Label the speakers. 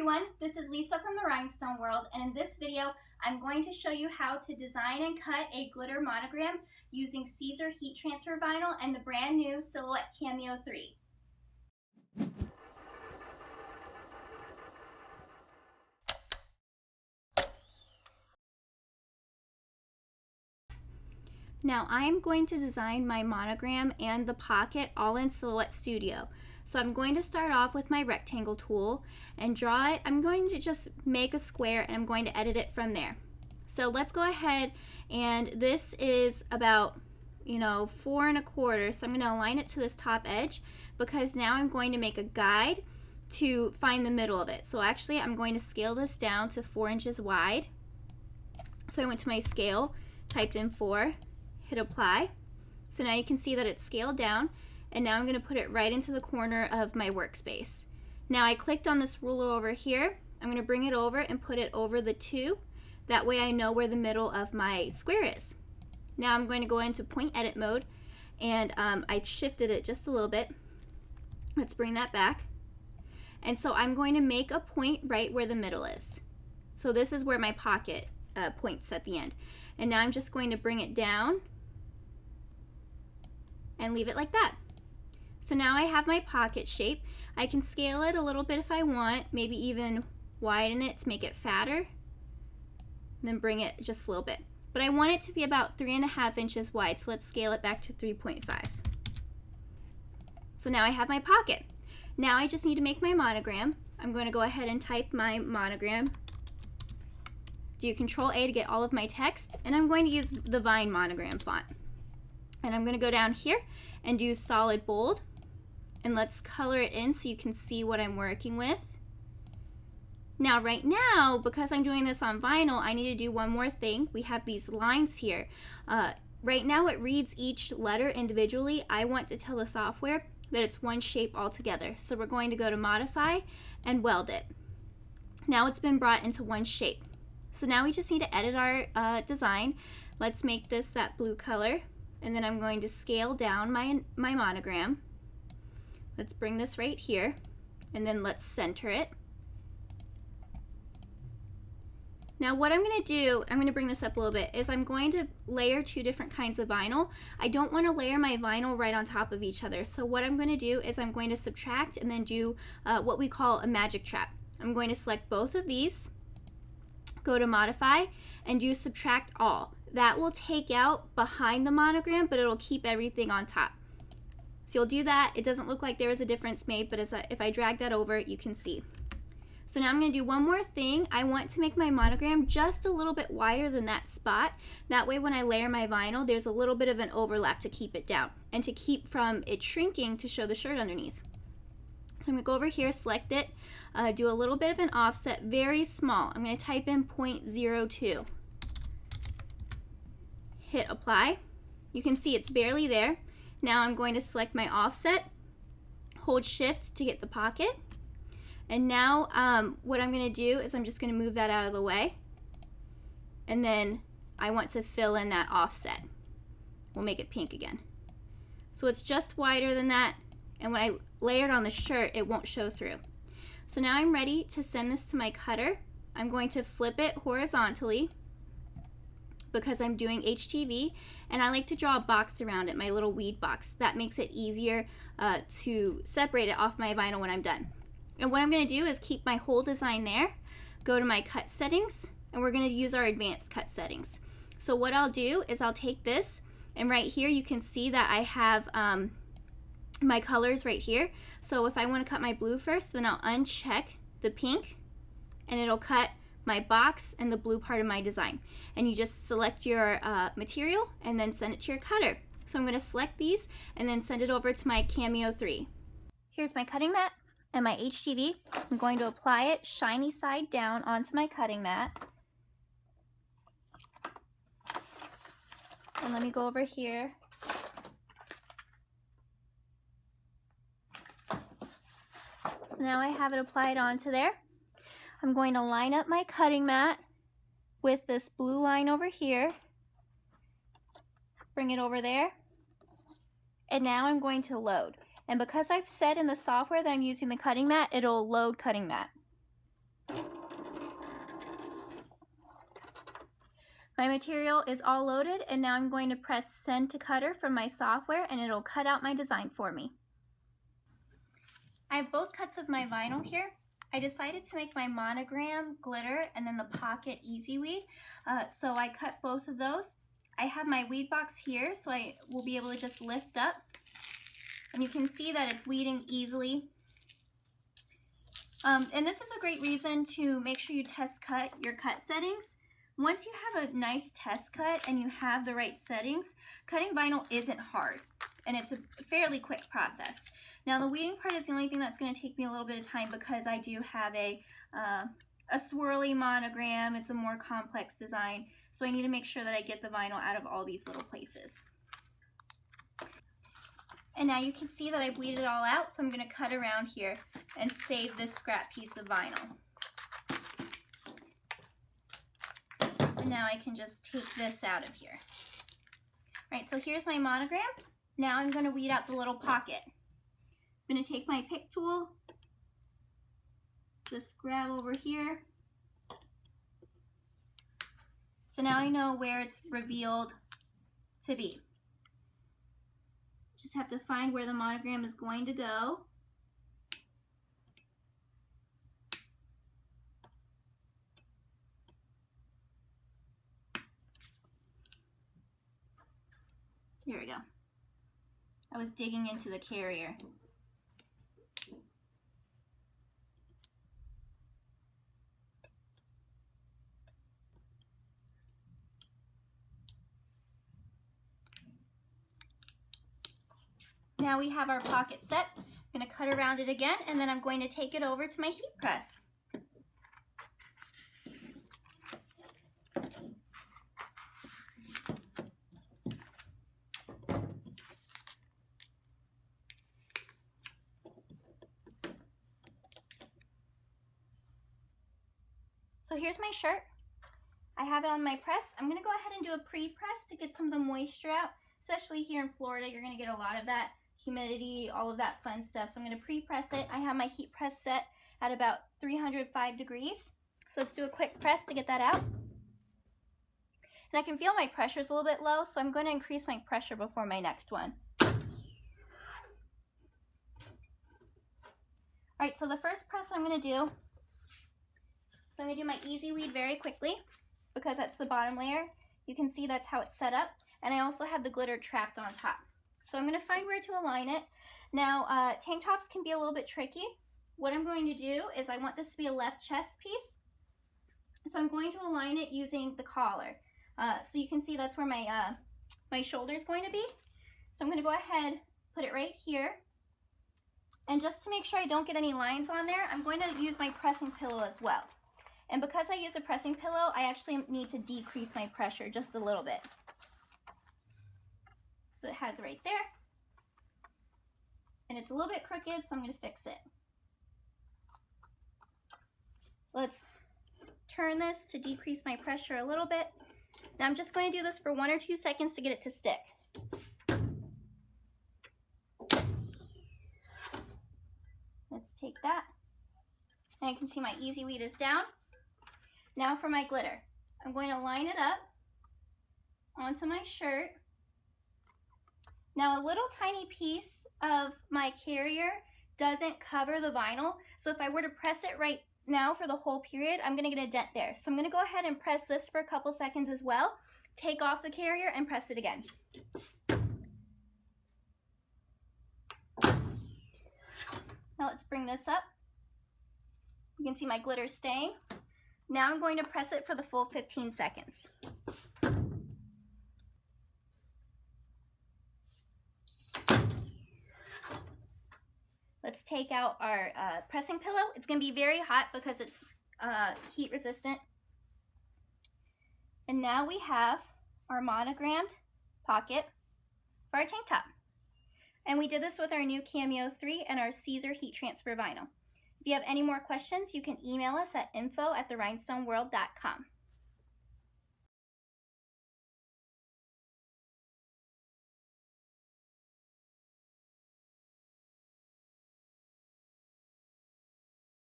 Speaker 1: everyone, this is Lisa from the Rhinestone World, and in this video I'm going to show you how to design and cut a glitter monogram using Caesar heat transfer vinyl and the brand new Silhouette Cameo 3. Now I'm going to design my monogram and the pocket all in Silhouette Studio. So I'm going to start off with my rectangle tool and draw it. I'm going to just make a square and I'm going to edit it from there. So let's go ahead, and this is about 4 1/4, so I'm going to align it to this top edge because now I'm going to make a guide to find the middle of it. So actually I'm going to scale this down to 4 inches wide. So I went to my scale, typed in 4, hit apply. So now you can see that it's scaled down, and now I'm going to put it right into the corner of my workspace. Now I clicked on this ruler over here. I'm going to bring it over and put it over the 2. That way I know where the middle of my square is. Now I'm going to go into point edit mode, and I shifted it just a little bit. Let's bring that back. And so I'm going to make a point right where the middle is. So this is where my pocket points at the end. And now I'm just going to bring it down and leave it like that. So now I have my pocket shape. I can scale it a little bit if I want, maybe even widen it to make it fatter, and then bring it just a little bit. But I want it to be about 3.5 inches wide, so let's scale it back to 3.5. So now I have my pocket. Now I just need to make my monogram. I'm going to go ahead and type my monogram. Do Control A to get all of my text, and I'm going to use the Vine monogram font. And I'm going to go down here and do solid bold, and let's color it in so you can see what I'm working with. Now right now, because I'm doing this on vinyl, I need to do one more thing. We have these lines here. Right now it reads each letter individually. I want to tell the software that it's one shape altogether. So we're going to go to modify and weld it. Now it's been brought into one shape. So now we just need to edit our design. Let's make this that blue color, and then I'm going to scale down my monogram. Let's bring this right here, and then let's center it. Now what I'm going to do, I'm going to bring this up a little bit, is I'm going to layer 2 different kinds of vinyl. I don't want to layer my vinyl right on top of each other. So what I'm going to do is I'm going to subtract and then do what we call a magic trap. I'm going to select both of these, go to modify, and do subtract all. That will take out behind the monogram, but it'll keep everything on top. So you'll do that. It doesn't look like there is a difference made, but if I drag that over, you can see. So now I'm going to do one more thing. I want to make my monogram just a little bit wider than that spot. That way when I layer my vinyl, there's a little bit of an overlap to keep it down and to keep from it shrinking to show the shirt underneath. So I'm going to go over here, select it, do a little bit of an offset, very small. I'm going to type in 0.02. Hit apply. You can see it's barely there. Now I'm going to select my offset, hold shift to get the pocket, and now what I'm going to do is I'm just going to move that out of the way, and then I want to fill in that offset. We'll make it pink again. So it's just wider than that, and when I layer it on the shirt, it won't show through. So now I'm ready to send this to my cutter. I'm going to flip it horizontally because I'm doing HTV, and I like to draw a box around it, my little weed box. That makes it easier to separate it off my vinyl when I'm done. And what I'm going to do is keep my whole design there, go to my cut settings, and we're going to use our advanced cut settings. So what I'll do is I'll take this, and right here you can see that I have my colors right here. So if I want to cut my blue first, then I'll uncheck the pink, and it'll cut my box and the blue part of my design. And you just select your material and then send it to your cutter. So I'm going to select these and then send it over to my Cameo 3. Here's my cutting mat and my HTV. I'm going to apply it shiny side down onto my cutting mat. And let me go over here. So now I have it applied onto there. I'm going to line up my cutting mat with this blue line over here. Bring it over there. And now I'm going to load. And because I've said in the software that I'm using the cutting mat, it'll load cutting mat. My material is all loaded, and now I'm going to press send to cutter from my software, and it'll cut out my design for me. I have both cuts of my vinyl here. I decided to make my monogram glitter and then the pocket easy weed, so I cut both of those. I have my weed box here, so I will be able to just lift up, and you can see that it's weeding easily. And this is a great reason to make sure you test cut your cut settings. Once you have a nice test cut and you have the right settings, cutting vinyl isn't hard, and it's a fairly quick process. Now the weeding part is the only thing that's going to take me a little bit of time because I do have a swirly monogram. It's a more complex design, so I need to make sure that I get the vinyl out of all these little places. And now you can see that I've weeded it all out, so I'm going to cut around here and save this scrap piece of vinyl. And now I can just take this out of here. All right, so here's my monogram. Now I'm going to weed out the little pocket. I'm going to take my pick tool, just grab over here. So now I know where it's revealed to be. Just have to find where the monogram is going to go. Here we go. I was digging into the carrier. Now we have our pocket set. I'm going to cut around it again, and then I'm going to take it over to my heat press. So here's my shirt. I have it on my press. I'm going to go ahead and do a pre-press to get some of the moisture out, especially here in Florida. You're going to get a lot of that humidity, all of that fun stuff. So I'm going to pre-press it. I have my heat press set at about 305 degrees. So let's do a quick press to get that out. And I can feel my pressure is a little bit low, so I'm going to increase my pressure before my next one. All right, so the first press I'm going to do, so I'm going to do my easy weed very quickly because that's the bottom layer. You can see that's how it's set up. And I also have the glitter trapped on top. So I'm going to find where to align it. Now, tank tops can be a little bit tricky. What I'm going to do is I want this to be a left chest piece. So I'm going to align it using the collar. So you can see that's where my, my shoulder is going to be. So I'm going to go ahead, put it right here. And just to make sure I don't get any lines on there, I'm going to use my pressing pillow as well. And because I use a pressing pillow, I actually need to decrease my pressure just a little bit. So it has right there. And it's a little bit crooked, so I'm going to fix it. So let's turn this to decrease my pressure a little bit. Now I'm just going to do this for 1 or 2 seconds to get it to stick. Let's take that. And you can see my easy weed is down. Now for my glitter. I'm going to line it up onto my shirt. Now a little tiny piece of my carrier doesn't cover the vinyl, so if I were to press it right now for the whole period, I'm going to get a dent there. So I'm going to go ahead and press this for a couple seconds as well, take off the carrier and press it again. Now let's bring this up. You can see my glitter staying. Now I'm going to press it for the full 15 seconds. Let's take out our pressing pillow. It's going to be very hot because it's heat resistant. And now we have our monogrammed pocket for our tank top. And we did this with our new Cameo 3 and our Caesar heat transfer vinyl. If you have any more questions, you can email us at info@therhinestoneworld.com.